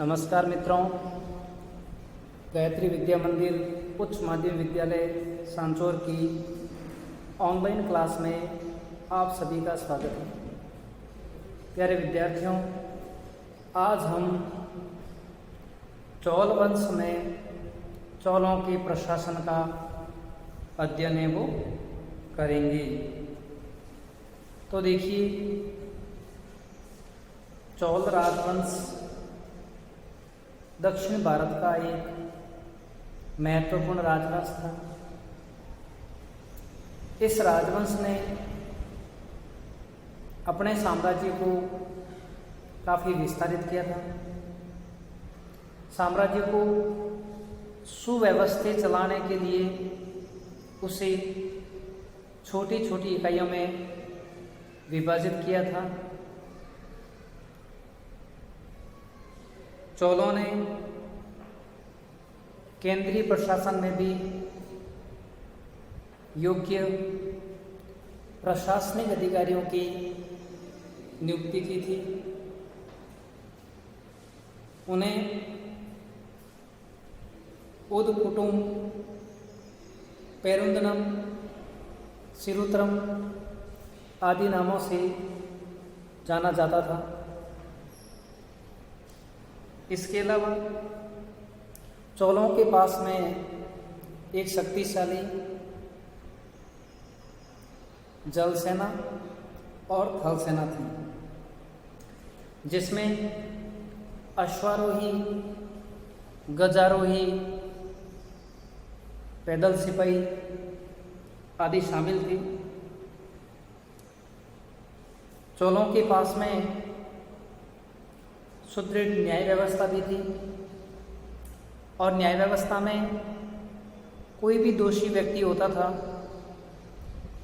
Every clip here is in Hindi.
नमस्कार मित्रों, गायत्री विद्या मंदिर उच्च माध्यमिक विद्यालय सांचौर की ऑनलाइन क्लास में आप सभी का स्वागत है। प्यारे विद्यार्थियों, आज हम चौल वंश में चौलों के प्रशासन का अध्ययन है वो करेंगे। तो देखिए, चौल राजवंश दक्षिण भारत का एक महत्वपूर्ण राजवंश था। इस राजवंश ने अपने साम्राज्य को काफ़ी विस्तारित किया था। साम्राज्य को सुव्यवस्थित चलाने के लिए उसे छोटी छोटी इकाइयों में विभाजित किया था। चोलों ने केंद्रीय प्रशासन में भी योग्य प्रशासनिक अधिकारियों की नियुक्ति की थी। उन्हें उदपुटुम, पेरुंदनम, सिरुत्रम आदि नामों से जाना जाता था। इसके अलावा चोलों के पास में एक शक्तिशाली जल सेना और थल सेना थी, जिसमें अश्वारोही, गजारोही, पैदल सिपाही आदि शामिल थे। चोलों के पास में सुदृढ़ न्याय व्यवस्था भी थी और न्याय व्यवस्था में कोई भी दोषी व्यक्ति होता था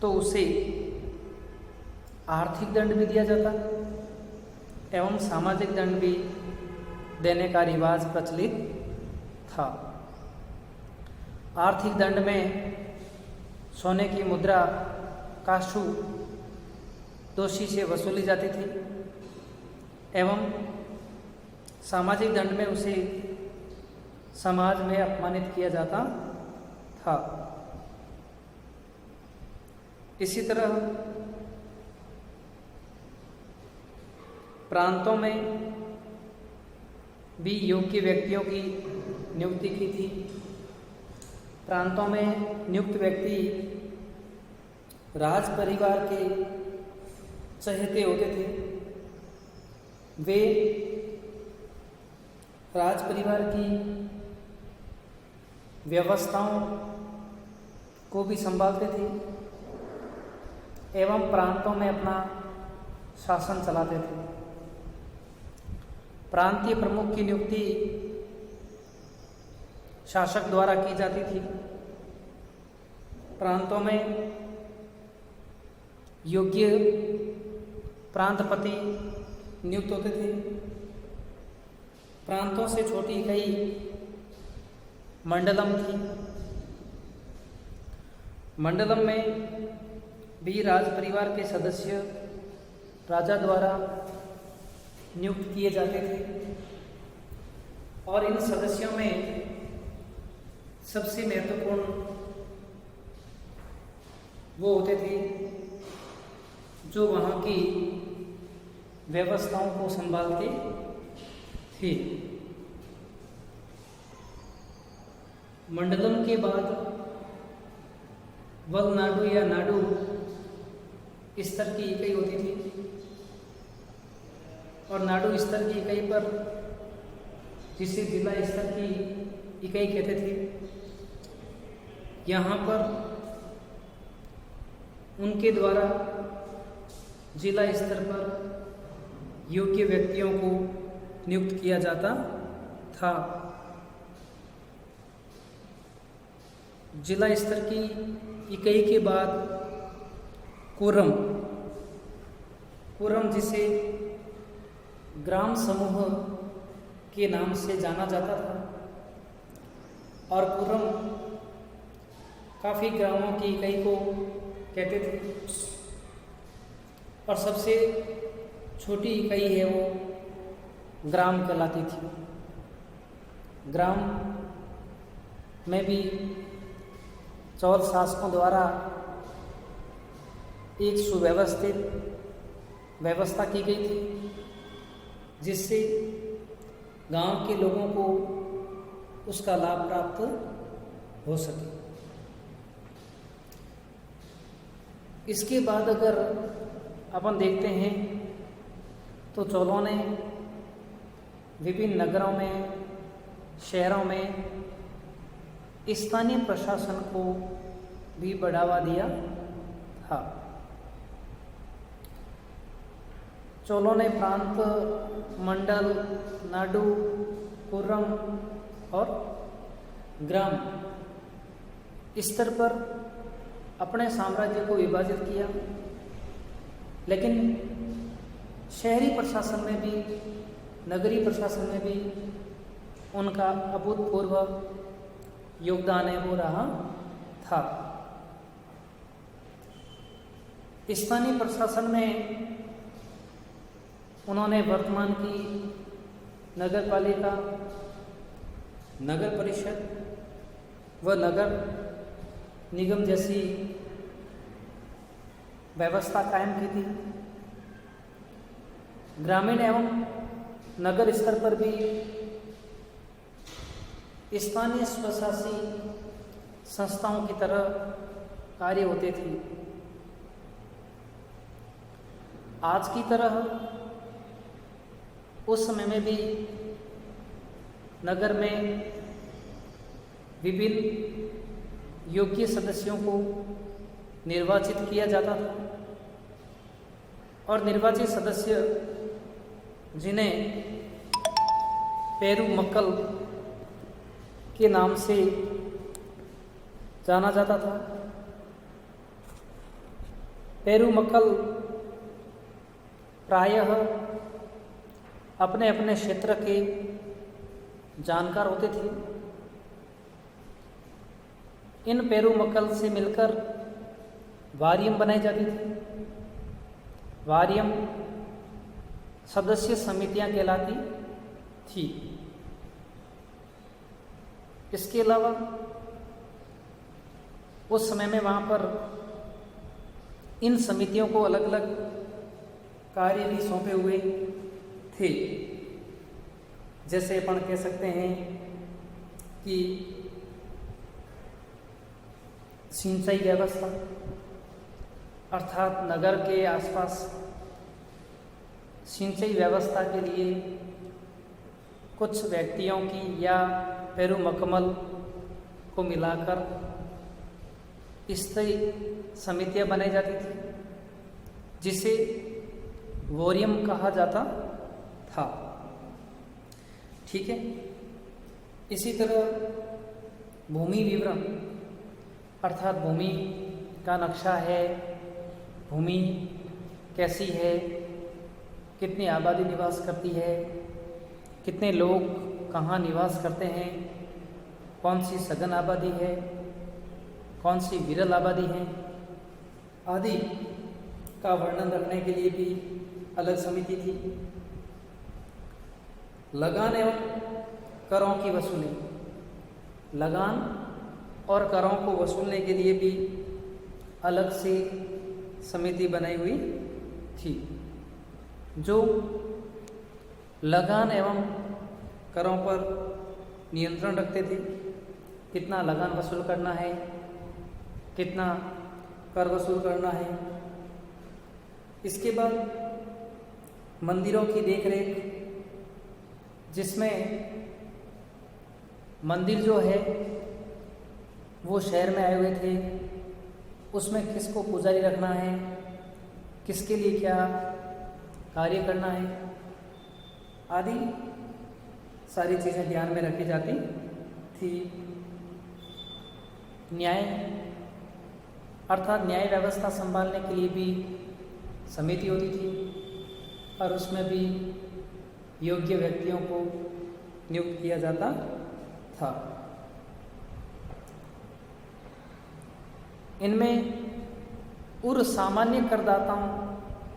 तो उसे आर्थिक दंड भी दिया जाता एवं सामाजिक दंड भी देने का रिवाज प्रचलित था। आर्थिक दंड में सोने की मुद्रा काशु दोषी से वसूली जाती थी एवं सामाजिक दंड में उसे समाज में अपमानित किया जाता था। इसी तरह प्रांतों में भी योग्य व्यक्तियों की नियुक्ति की थी। प्रांतों में नियुक्त व्यक्ति राज परिवार के चहेते होते थे। वे राज परिवार की व्यवस्थाओं को भी संभालते थे एवं प्रांतों में अपना शासन चलाते थे। प्रांतीय प्रमुख की नियुक्ति शासक द्वारा की जाती थी। प्रांतों में योग्य प्रांतपति नियुक्त होते थे। प्रांतों से छोटी इकाई मंडलम थी। मंडलम में भी राज परिवार के सदस्य राजा द्वारा नियुक्त किए जाते थे और इन सदस्यों में सबसे महत्वपूर्ण वो होते थे जो वहाँ की व्यवस्थाओं को संभालते थे। मंडलम के बाद वलनाडु या नाडु स्तर की इकाई होती थी और नाडु स्तर की इकाई पर, जिसे जिला स्तर की इकाई कहते थे, यहाँ पर उनके द्वारा जिला स्तर पर योग्य व्यक्तियों को नियुक्त किया जाता था। जिला स्तर की इकाई के बाद कुरम, जिसे ग्राम समूह के नाम से जाना जाता था और कुरम काफ़ी ग्रामों की इकाई को कहते थे और सबसे छोटी इकाई है वो ग्राम कहलाती थी। ग्राम में भी चौल शासकों द्वारा एक सुव्यवस्थित व्यवस्था की गई थी, जिससे गांव के लोगों को उसका लाभ प्राप्त हो सके। इसके बाद अगर अपन देखते हैं तो चोलों ने विभिन्न नगरों में, शहरों में स्थानीय प्रशासन को भी बढ़ावा दिया था। चोलों ने प्रांत, मंडल, नाडु, कुर्रम और ग्राम स्तर पर अपने साम्राज्य को विभाजित किया, लेकिन शहरी प्रशासन में भी, नगरीय प्रशासन में भी उनका अभूतपूर्व योगदान है वो रहा था। स्थानीय प्रशासन में उन्होंने वर्तमान की नगर पालिका, नगर परिषद व नगर निगम जैसी व्यवस्था कायम की थी। ग्रामीण एवं नगर स्तर पर भी स्थानीय स्वशासी संस्थाओं की तरह कार्य होते थे। आज की तरह उस समय में भी नगर में विभिन्न योग्य सदस्यों को निर्वाचित किया जाता था और निर्वाचित सदस्य, जिन्हें पेरुमक्कल के नाम से जाना जाता था। पेरुमक्कल प्रायः अपने अपने क्षेत्र के जानकार होते थे। इन पेरुमक्कल से मिलकर वारियम बनाई जाती थी। वारियम सदस्य समितियां कहलाती थी। इसके अलावा उस समय में वहाँ पर इन समितियों को अलग अलग कार्य भी सौंपे हुए थे। जैसे अपन कह सकते हैं कि सिंचाई व्यवस्था, अर्थात नगर के आसपास सिंचाई व्यवस्था के लिए कुछ व्यक्तियों की या पेरुमक्कल को मिलाकर स्थायी समितियां बनाई जाती थी, जिसे वोरियम कहा जाता था। ठीक है। इसी तरह भूमि विवरण, अर्थात भूमि का नक्शा है, भूमि कैसी है, कितनी आबादी निवास करती है, कितने लोग कहाँ निवास करते हैं, कौन सी सघन आबादी है, कौन सी विरल आबादी है, आदि का वर्णन रखने के लिए भी अलग समिति थी। लगान एवं करों की वसूली, लगान और करों को वसूलने के लिए भी अलग से समिति बनाई हुई थी, जो लगान एवं करों पर नियंत्रण रखते थे। कितना लगान वसूल करना है, कितना कर वसूल करना है। इसके बाद मंदिरों की देखरेख, जिसमें मंदिर जो है वो शहर में आए हुए थे, उसमें किसको पुजारी रखना है, किसके लिए क्या कार्य करना है, आदि सारी चीज़ें ध्यान में रखी जाती थी। न्याय, अर्थात न्याय व्यवस्था संभालने के लिए भी समिति होती थी और उसमें भी योग्य व्यक्तियों को नियुक्त किया जाता था। इनमें उर सामान्य करदाताओं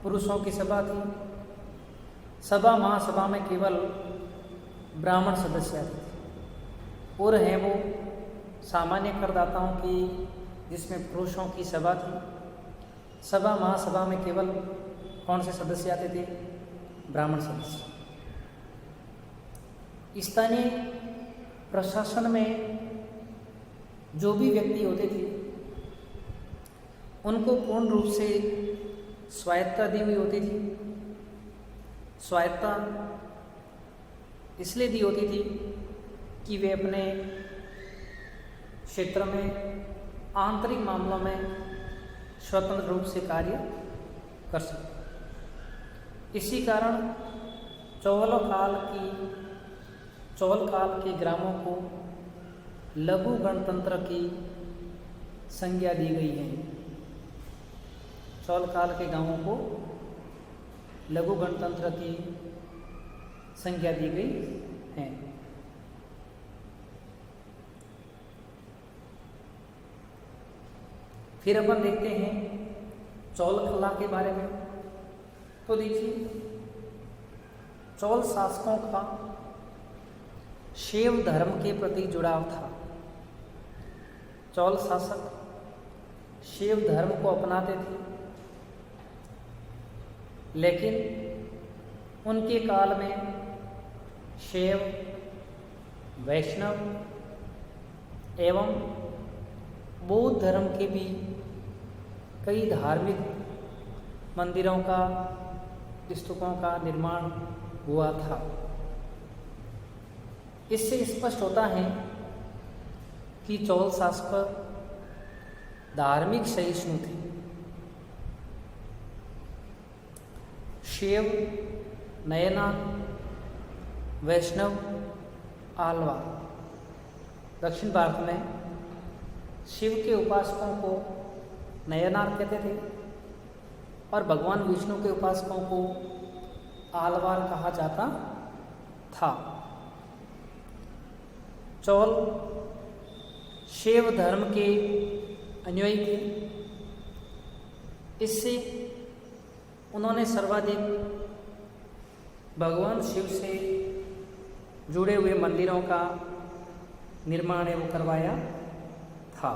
पुरुषों की सभा थी। सभा महासभा में केवल ब्राह्मण सदस्य आते थे। और हैं वो सामान्य करदाताओं की, जिसमें पुरुषों की सभा थी। सभा महासभा में केवल कौन से सदस्य आते थे? ब्राह्मण सदस्य। स्थानीय प्रशासन में जो भी व्यक्ति होते थे उनको पूर्ण रूप से स्वायत्तता दी हुई होती थी। स्वायत्तता इसलिए दी होती थी कि वे अपने क्षेत्र में आंतरिक मामलों में स्वतंत्र रूप से कार्य कर सकें। इसी कारण चौल काल के ग्रामों को लघु गणतंत्र की संज्ञा दी गई है। चौल काल के गांवों को लघु गणतंत्र की संज्ञा दी गई है। फिर अपन देखते हैं चौल कला के बारे में। तो देखिए, चौल शासकों का शैव धर्म के प्रति जुड़ाव था। चौल शासक शैव धर्म को अपनाते थे, लेकिन उनके काल में शैव, वैष्णव एवं बौद्ध धर्म के भी कई धार्मिक मंदिरों का, स्तूपों का निर्माण हुआ था। इससे स्पष्ट होता है कि चौल शासक धार्मिक सहिष्णु थे। शैव, नयनार, वैष्णव, आलवा। दक्षिण भारत में शिव के उपासकों को नयनार कहते थे और भगवान विष्णु के उपासकों को आलवार कहा जाता था। चौल शैव धर्म के अनुयायी थे। इससे उन्होंने सर्वाधिक भगवान शिव से जुड़े हुए मंदिरों का निर्माण एवं करवाया था।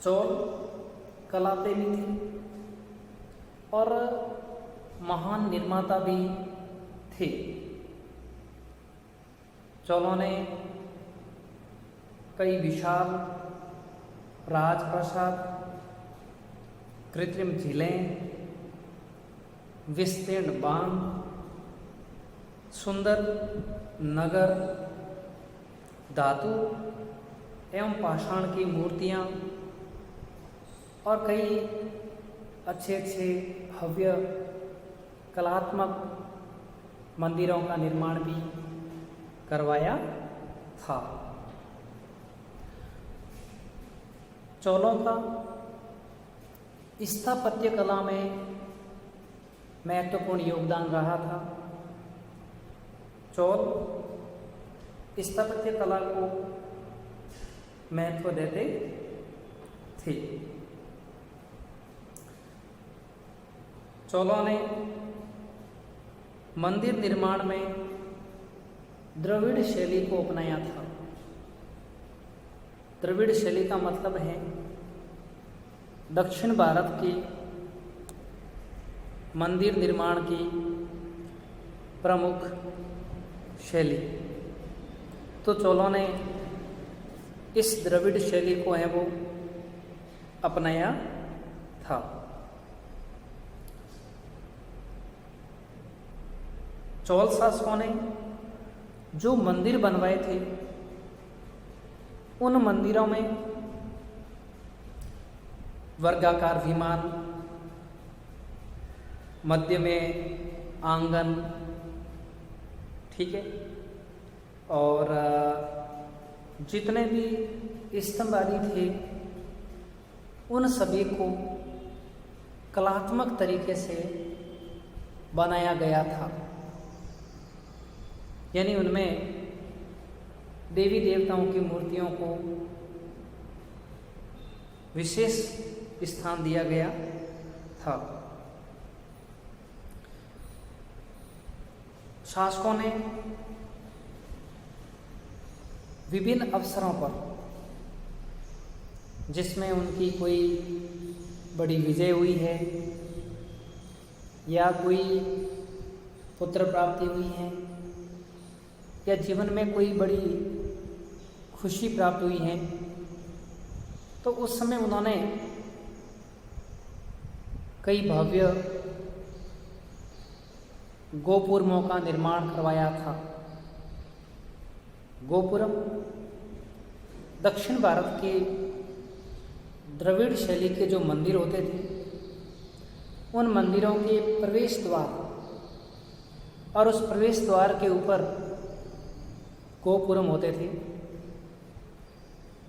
चौल कला प्रेमी थे और महान निर्माता भी थे। चौलों ने कई विशाल राजप्रासाद, कृत्रिम झीलें, विस्तीर्ण बांध, सुंदर नगर, धातु एवं पाषाण की मूर्तियाँ और कई अच्छे भव्य कलात्मक मंदिरों का निर्माण भी करवाया था। चौलों का स्थापत्य कला में महत्वपूर्ण योगदान रहा था। चौल स्थापत्य कला को महत्व देते थे। चौलों ने मंदिर निर्माण में द्रविड़ शैली को अपनाया था। द्रविड़ शैली का मतलब है दक्षिण भारत की मंदिर निर्माण की प्रमुख शैली। तो चौलों ने इस द्रविड़ शैली को है वो अपनाया था। चौल शासकों ने जो मंदिर बनवाए थे उन मंदिरों में वर्गाकार विमान, मध्य में आंगन, ठीक है, और जितने भी स्तंभ आदि थे उन सभी को कलात्मक तरीके से बनाया गया था। यानी उनमें देवी देवताओं की मूर्तियों को विशेष स्थान दिया गया था। शासकों ने विभिन्न अवसरों पर, जिसमें उनकी कोई बड़ी विजय हुई है या कोई पुत्र प्राप्ति हुई है या जीवन में कोई बड़ी खुशी प्राप्त हुई है, तो उस समय उन्होंने कई भव्य गोपुरमों का निर्माण करवाया था। गोपुरम दक्षिण भारत के द्रविड़ शैली के जो मंदिर होते थे, उन मंदिरों के प्रवेश द्वार और उस प्रवेश द्वार के ऊपर गोपुरम होते थे।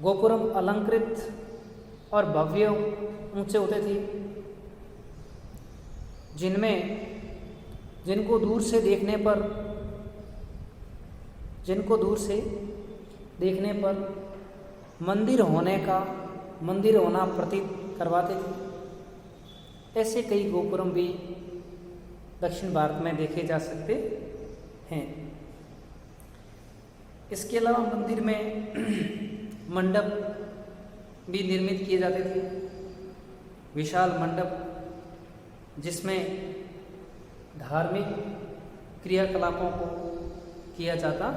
गोपुरम अलंकृत और भव्य ऊंचे होते थे, जिनको दूर से देखने पर मंदिर होना प्रतीत करवाते थे। ऐसे कई गोपुरम भी दक्षिण भारत में देखे जा सकते हैं। इसके अलावा मंदिर में मंडप भी निर्मित किए जाते थे, विशाल मंडप जिसमें धार्मिक क्रियाकलापों को किया जाता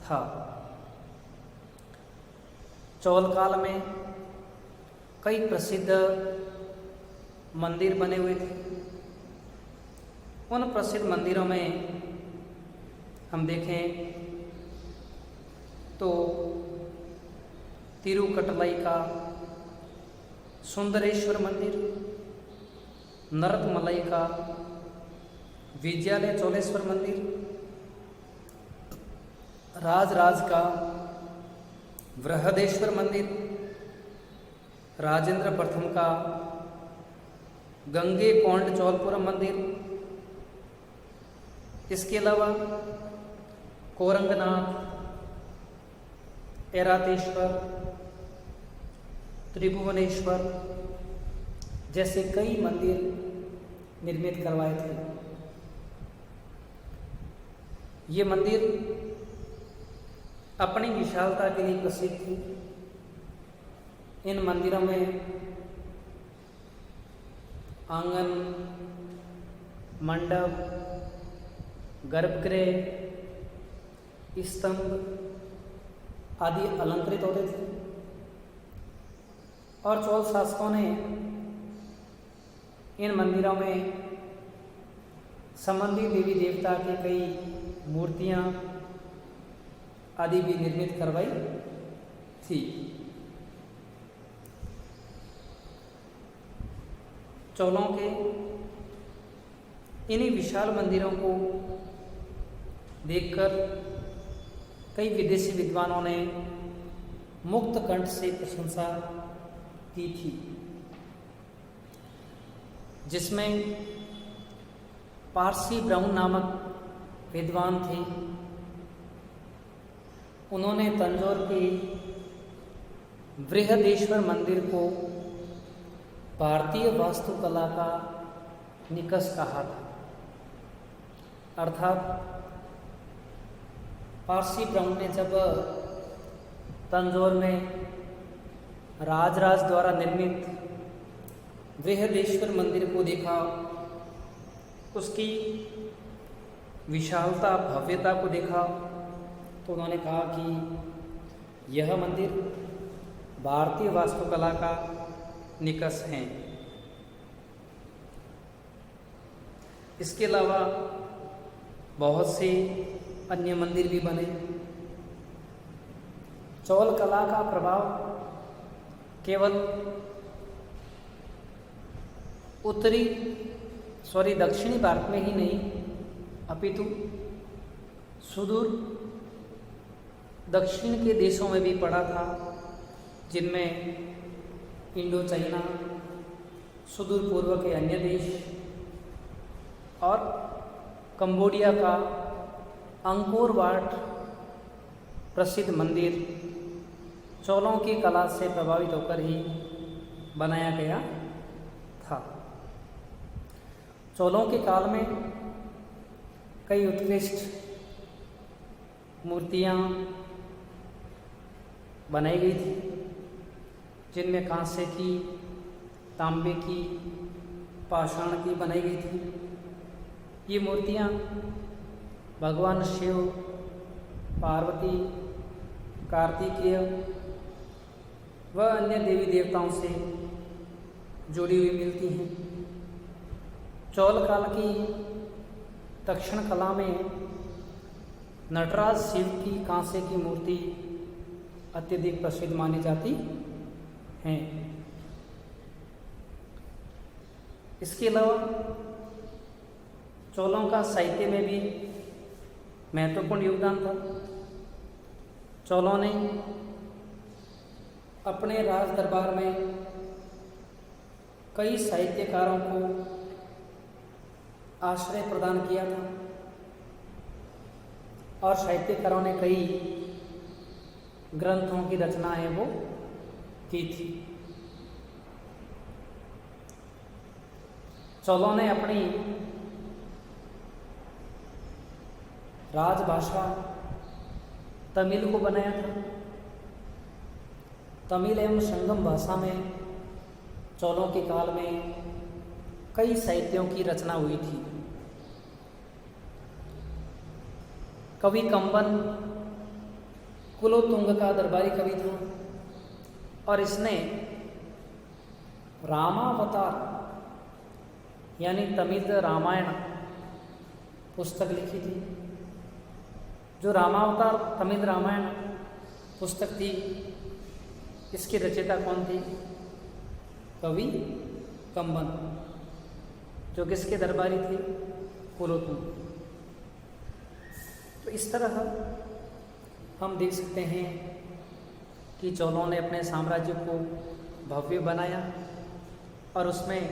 था। चौल काल में कई प्रसिद्ध मंदिर बने हुए थे। उन प्रसिद्ध मंदिरों में हम देखें तो तिरुकटलाई का सुंदरेश्वर मंदिर, नरतमलाई का विजयालय चोलेश्वर मंदिर, राजराज का बृहदेश्वर मंदिर, राजेंद्र प्रथम का गंगे कोंड चौलपुरम मंदिर, इसके अलावा कोरंगनाथ, ऐरातेश्वर, त्रिभुवनेश्वर जैसे कई मंदिर निर्मित करवाए थे। ये मंदिर अपनी विशालता के लिए प्रसिद्ध थी। इन मंदिरों में आंगन, मंडप, गर्भगृह, स्तंभ आदि अलंकृत होते थे और चोल शासकों ने इन मंदिरों में संबंधित देवी देवता की कई मूर्तियां आदि भी निर्मित करवाई थी। चोलों के इन्हीं विशाल मंदिरों को देखकर कई विदेशी विद्वानों ने मुक्त कंठ से प्रशंसा की थी, जिसमें पारसी ब्राह्मण नामक विद्वान थे। उन्होंने तंजौर के बृहदेश्वर मंदिर को भारतीय वास्तुकला का निकष कहा था। अर्थात पारसी ब्राह्मण ने जब तंजौर में राजराज द्वारा निर्मित बृहदेश्वर मंदिर को देखा, उसकी विशालता भव्यता को देखा, तो उन्होंने कहा कि यह मंदिर भारतीय वास्तुकला का निकष है। इसके अलावा बहुत से अन्य मंदिर भी बने। चौल कला का प्रभाव केवल दक्षिणी भारत में ही नहीं, अपितु सुदूर दक्षिण के देशों में भी पड़ा था, जिनमें इंडो चाइना, सुदूर पूर्व के अन्य देश और कंबोडिया का अंकोर वाट प्रसिद्ध मंदिर चोलों की कला से प्रभावित होकर ही बनाया गया था। चोलों के काल में कई उत्कृष्ट मूर्तियाँ बनाई गई थी, जिनमें कांसे की, तांबे की, पाषाण की बनाई गई थी। ये मूर्तियाँ भगवान शिव, पार्वती, कार्तिकेय व अन्य देवी देवताओं से जुड़ी हुई मिलती हैं। चौल काल की दक्षिण कला में नटराज शिव की कांसे की मूर्ति अत्यधिक प्रसिद्ध मानी जाती हैं। इसके अलावा चोलों का साहित्य में भी महत्वपूर्ण योगदान था। चोलों ने अपने राज दरबार में कई साहित्यकारों को आश्रय प्रदान किया था और साहित्यकारों ने कई ग्रंथों की रचनाएं वो की थी। चोलों ने अपनी राजभाषा तमिल को बनाया था। तमिल एवं संगम भाषा में चोलों के काल में कई साहित्यों की रचना हुई थी। कवि कंबन कुलोत्तुंग का दरबारी कवि था और इसने रामावतार यानी तमिल रामायण पुस्तक लिखी थी। जो रामावतार तमिल रामायण पुस्तक थी, इसके रचयिता कौन थे? कवि कंबन, जो किसके दरबारी थे? कुलोत्तुंग। तो इस तरह हम देख सकते हैं कि चोलों ने अपने साम्राज्य को भव्य बनाया और उसमें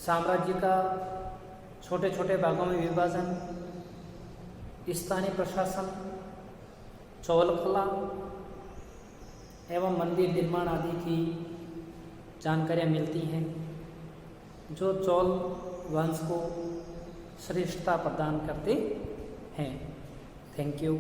साम्राज्य का छोटे छोटे भागों में विभाजन, स्थानीय प्रशासन, चौल कला एवं मंदिर निर्माण आदि की जानकारियाँ मिलती हैं, जो चौल वंश को श्रेष्ठता प्रदान करते हैं। Thank you.